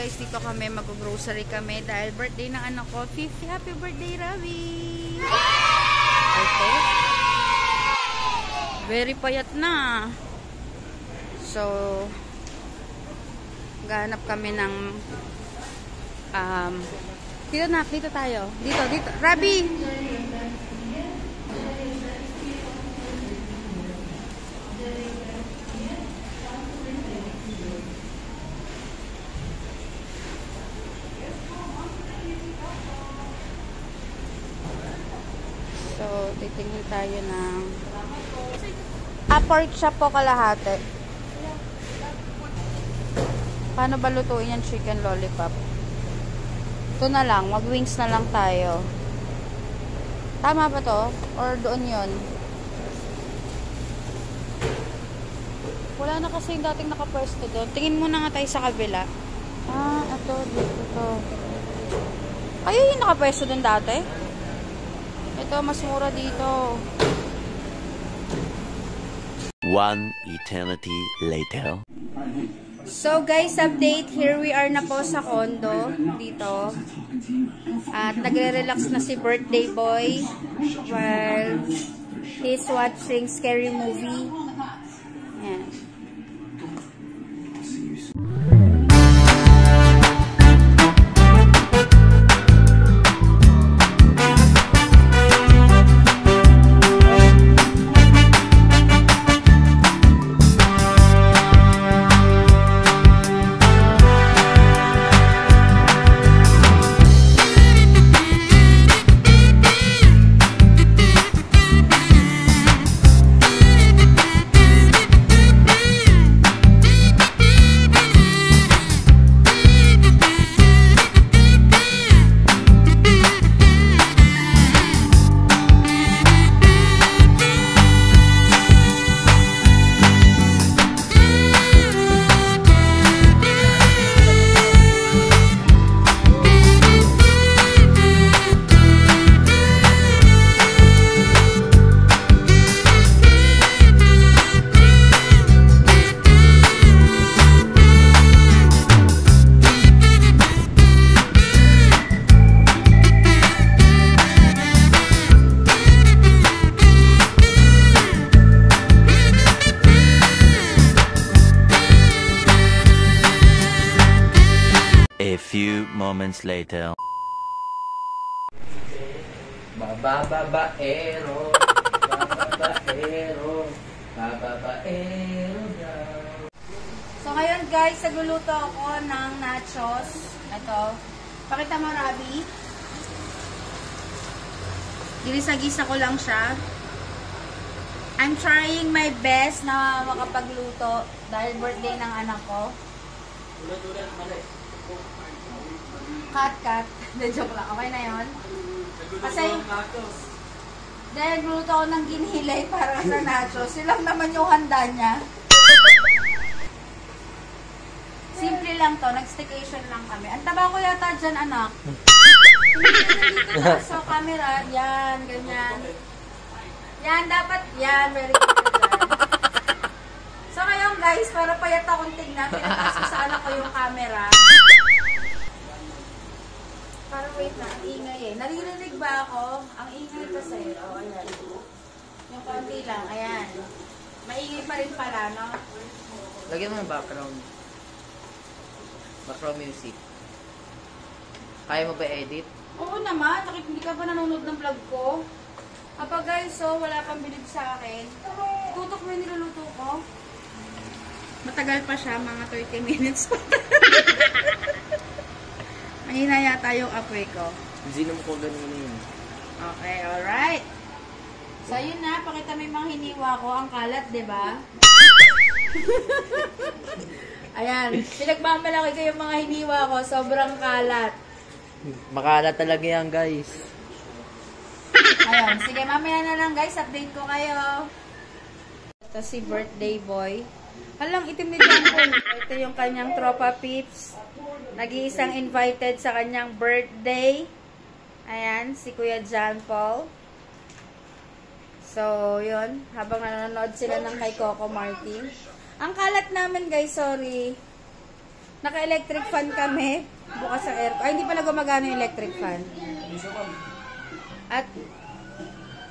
guys, dito kami, mag-grocery kami dahil birthday ng anak ko. 50 happy birthday, Ravi! Okay. Very payat na. So, gahanap kami ng dito tayo. Dito. Ravi! So, titingin tayo ng pork chop po kalahati. Paano ba lutuin yung chicken lollipop? Ito na lang, mag-wings na lang tayo. Tama ba to? Or doon yun? Wala na kasi yung dating nakapwesto doon. Tingin muna nga tayo sa kabila. Ito, dito to. Kayo yung nakapwesto doon dati? Ito, mas mura dito. One eternity later. So guys, update. Here we are na po sa condo dito. At nagre-relax na si birthday boy while he's watching scary movie. Yan. A few moments later. Bababaero daw. So ngayon guys, nagluluto ako ng nachos. Ito. Pakita mo, Ravi. Ginisa-gisa ko lang siya. I'm trying my best na makapagluto dahil birthday ng anak ko. Cut. Joke lang. Okay na yun? Kasi dahil nagluto ako ng ginhilay para sa nachos. Silang naman yung handa niya. Simple lang to. Nag-staycation lang kami. Ang taba ko yata dyan, anak. Dito sa camera. Yan, ganyan. Yan, dapat. Yan, very good. So ngayon guys, para payat akong tignan, pinataas ko sa anak ko yung camera. Para wait na, ang ingay eh. Naririnig ba ako? Ang ingay kasi. O, ayan. Yung konti lang, ayan. Maingay pa rin pala, no? Lagyan mo ng background. Background music. Kaya mo ba edit? Oo naman. Hindi ka ba nanonood ng vlog ko? Kapag guys, so wala pang bilib sa akin. Tutok mo yung niluluto ko. Matagal pa siya, mga 30 minutes pa. Mahina yata yung apoy ko. Zinom ko ganun yun. Okay, alright. So, yun na. Pakita mo yung mga hiniwa ko. Ang kalat, diba? Ayan. Pinagmamalaki ko yung mga hiniwa ko. Sobrang kalat. Makalat talaga yan, guys. Ayan. Sige, mamaya na lang, guys. Update ko kayo. Ito si birthday boy. Halang itim ni John Paul. Ito yung kanyang tropa peeps. Nag-iisang invited sa kanyang birthday. Ayan, si Kuya John Paul. So, yun. Habang nanonood sila ng kay Coco Martin. Ang kalat namin, guys, sorry. Naka-electric fan kami. Bukas ang aircon. Ay, hindi pala gumagana yung electric fan. At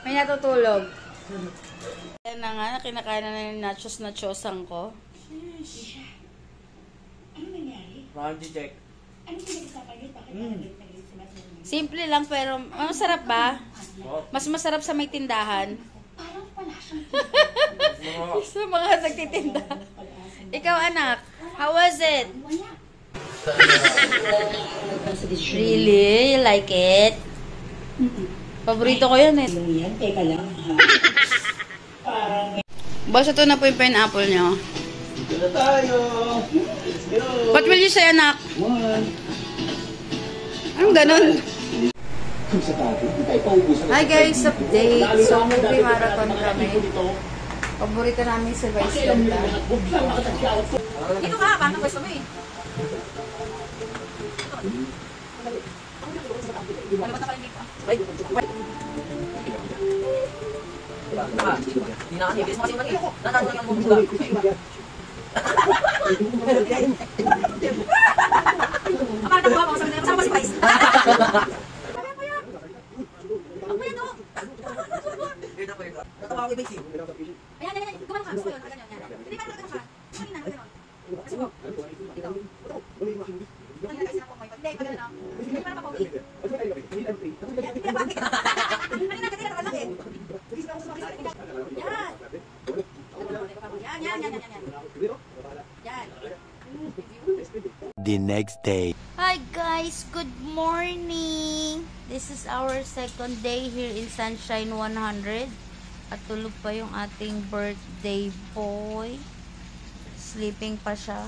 may natutulog. Yan na nga, kinakain na yung nachos-nachosan ko. Round check. Simple lang pero masarap ba? Mas masarap sa may tindahan. Sa mga nagtitinda. Ikaw anak, how was it? Really? You like it? Paborito ko yun eh. Teka lang. Boss, ito na po yung pineapple nyo. Dito na tayo. Let's go. What will you say, anak? One. Anong ganun? Sa tabi. Hindi tayo paubusan. Hi guys, update. So, movie marathon kami. Paborito namin si Vice Ganda. Dito ka, paano gusto mo eh? The next day. Hi guys, good morning! This is our second day here in Sunshine 100. At tulog pa yung ating birthday boy. Sleeping pa siya.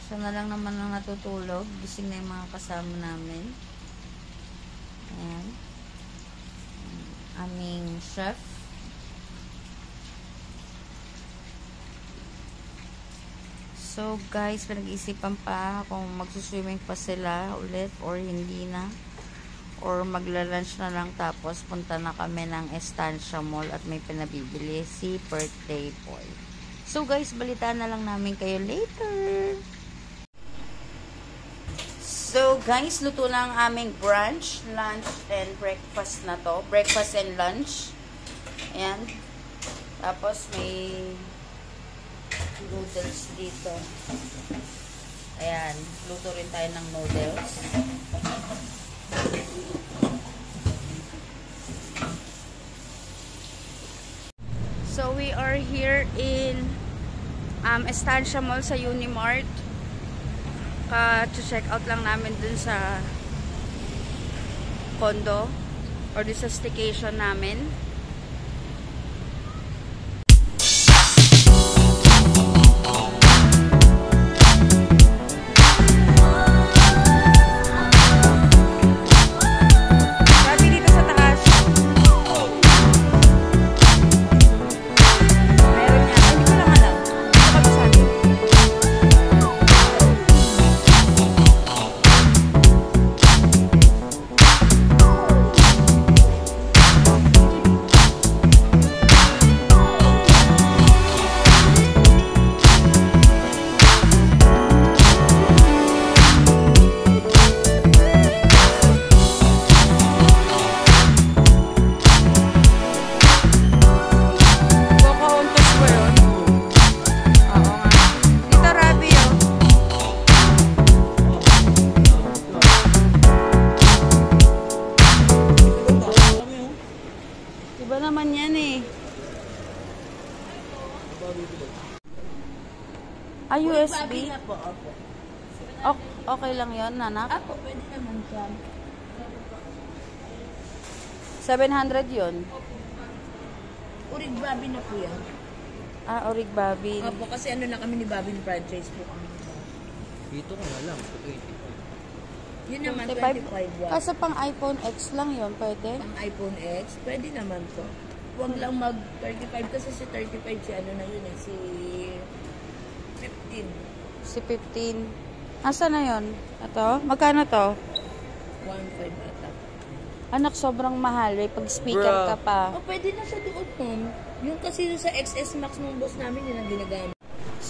Siya na lang naman ang natutulog. Gising na yung mga kasama namin. Ayan. Aming chef. So guys, pinag-isipan pa kung magsuswimming pa sila ulit or hindi na. Or magla-lunch na lang tapos punta na kami ng Estancia Mall at may pinabibili si birthday boy. So guys, balitaan na lang namin kayo later. So guys, luto na ang aming brunch, lunch, and breakfast na to. Breakfast and lunch. Ayan. Tapos may noodles dito. Ayan. Luto rin tayo ng noodles. So we are here in Estancia Mall sa Unimart. Ka-check out lang namin dun sa condo or dun sa staycation namin. USB? Okay lang yon, anak? Apo, pwede naman dyan. 700 yun. Urig Bobby na po yan. Ah, Urig Bobby. Apo, kasi ano na kami ni Bobby ni franchise po kami. Dito ko na lang. Yun naman, 25. 25 watts. Kaso pang iPhone X lang yun, pwede? Ang iPhone X, pwede naman po. Huwag lang mag 35 kasi si 35 si ano na yun eh, si 15. Si 15. Asa na yun? Ito? Magkano to? 1.5 ata. Anak, sobrang mahal eh. Pag speaker ka pa. Oh, pwede na siya doon, ma'am. Yung kasi sa XS Max ng boss namin, yun ang ginagamit.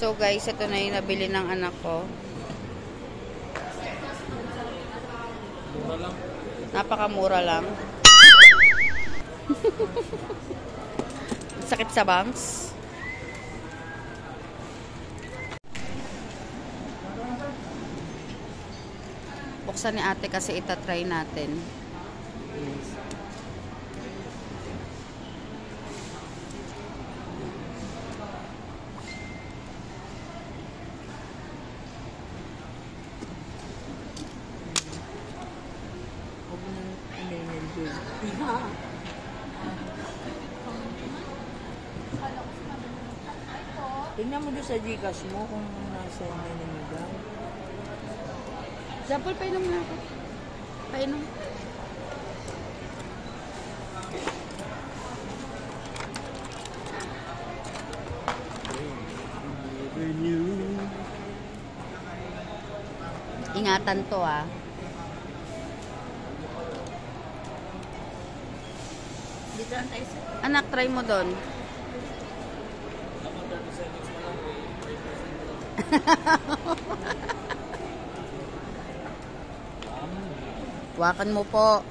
So guys, ito na yung nabili ng anak ko. Napakamura lang. Sakit sa bangs. Buksan ni ate kasi itatry natin. Tingnan mo doon sa Gcash mo kung nasa na namigaw. Sample, painom na ako. Painom. Ingatan to ah. Dito lang tayo sa... Anak, try mo doon. Wakan mo po.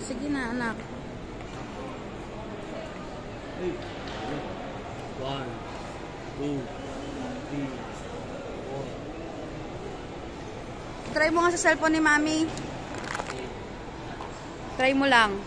Sige na, anak. 1, 2, 3, 4. Try mo nga sa cellphone ni Mami. Try mo lang.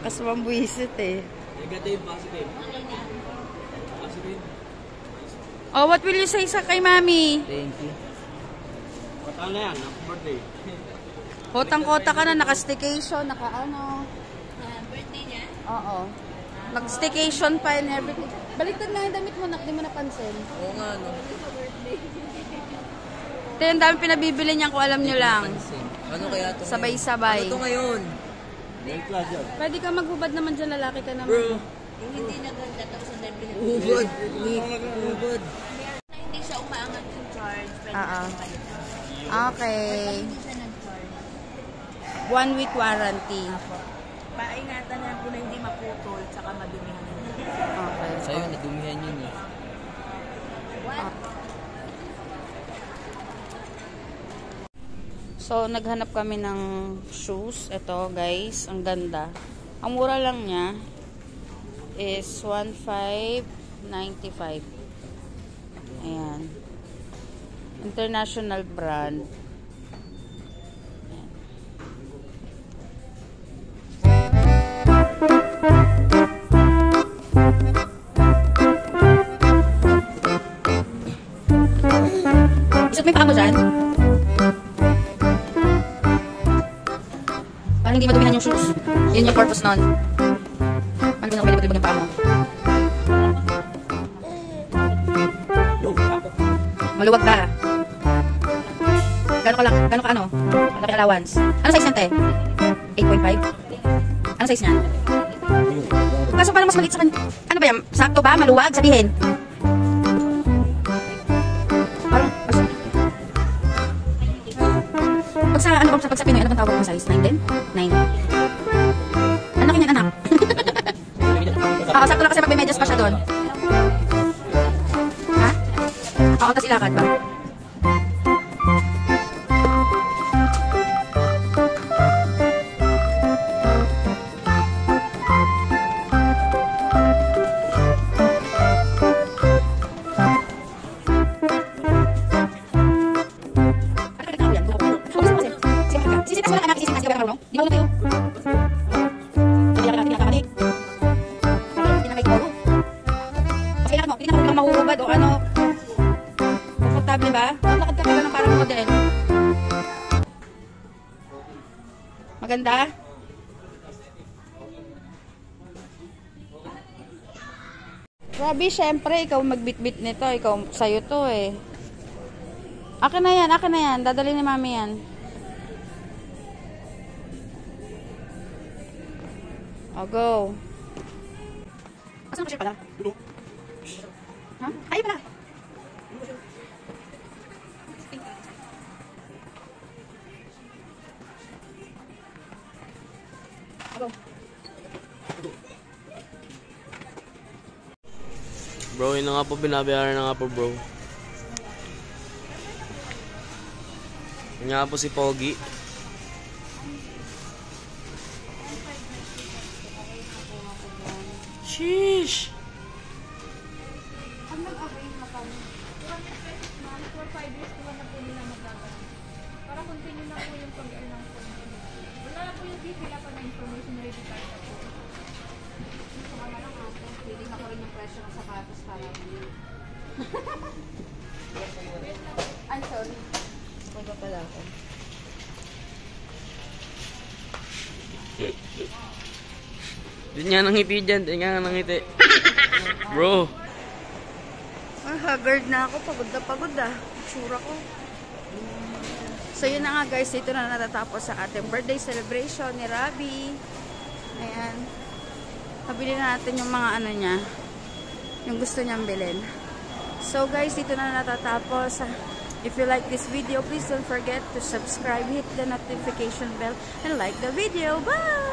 Lakas mambuisit eh. Negative, positive. Positive. Oh, what will you say sa kay Mami? Thank you. Kata na yan, happy birthday. Kotang-kota ka na, naka-staycation, naka-ano. birthday niya? Oo. Nag-staycation pa and everything. Baliktad nga yung damit mo, di mo napansin. Oo nga, no. Ito yung dami pinabibili niya kung alam nyo lang. Ano kaya ito? Sabay-sabay. Ano ito ngayon? Pwede ka maghubad naman dyan, lalaki ka naman. Bro. Yung hindi naganda tapos ang dahil pinag- Ubod. Ubod. Na hindi siya umaangat yung charge. Pwede Oo. na palitan. Okay. Hindi siya nag-charge. 1 week warranty. Paingatan na po na hindi maputol tsaka madumihan. Okay. Sa'yo, nadumihan yun eh. What? So, naghanap kami ng shoes. Ito, guys. Ang ganda. Ang mura lang niya is 1,595. Ayan. International brand. Ayan. Isot mo yung paa mo dyan? Para hindi madumihan yung shoes. Yun yung purpose nun. Ano ba na pwede yung paa mo? Maluwag ka. Gano'n ka lang? Gano'n ka ano? Malaki allowance. Ano size yan, te? 8.5? Ano size niyan? Kaso parang mas maliit sa kanya. Ano ba yan? Sakto ba? Maluwag? Sabihin. Parang, pag sa, ano ba, pag sa Pinoy, ano bang tawag ng size? 9 din? 9. Anak yun, anak. Oo, sakto lang kasi pag may medyas pa siya doon. Ha? Oo, tas ilakad ba? Di ba kayo? Hindi na nakakalik. Hindi na may koro. Kasi kailangan mo, hindi na kung mahuhubad o ano. Komportable ba? Lakad ka ng parang model. Maganda? Grabe, syempre, ikaw magbitbit nito. Ikaw, sa'yo to eh. Akin na yan, akin na yan. Dadali ni mami yan. O, go. Saan siya pala? Ha? Ay, pala. Bro, yun na nga po, binabayaran na nga po, bro. Yun nga po si Pogi. Sheesh! Pag nag-avail na kami, 200 pesos ma'am, for 5 years ko na po nila magagawa. Para continue na po yung pag-earn ng phone. Wala na po yung pipila pa na information ready card na po. Gusto ka na lang ako. Pwede na ko rin yung presyo ng sapatos para I'm sorry. Wala pala ako. Di nga nangiti dyan, di nga nangiti. Bro! Haggard na ako. Pagod na. Tsura ko. So, yun na nga guys. Dito na natatapos ang ating birthday celebration ni Rabi. Ayan. Pabili na natin yung mga ano niya. Yung gusto niyang bilhin. So, guys, dito na natatapos. If you like this video, please don't forget to subscribe, hit the notification bell, and like the video. Bye!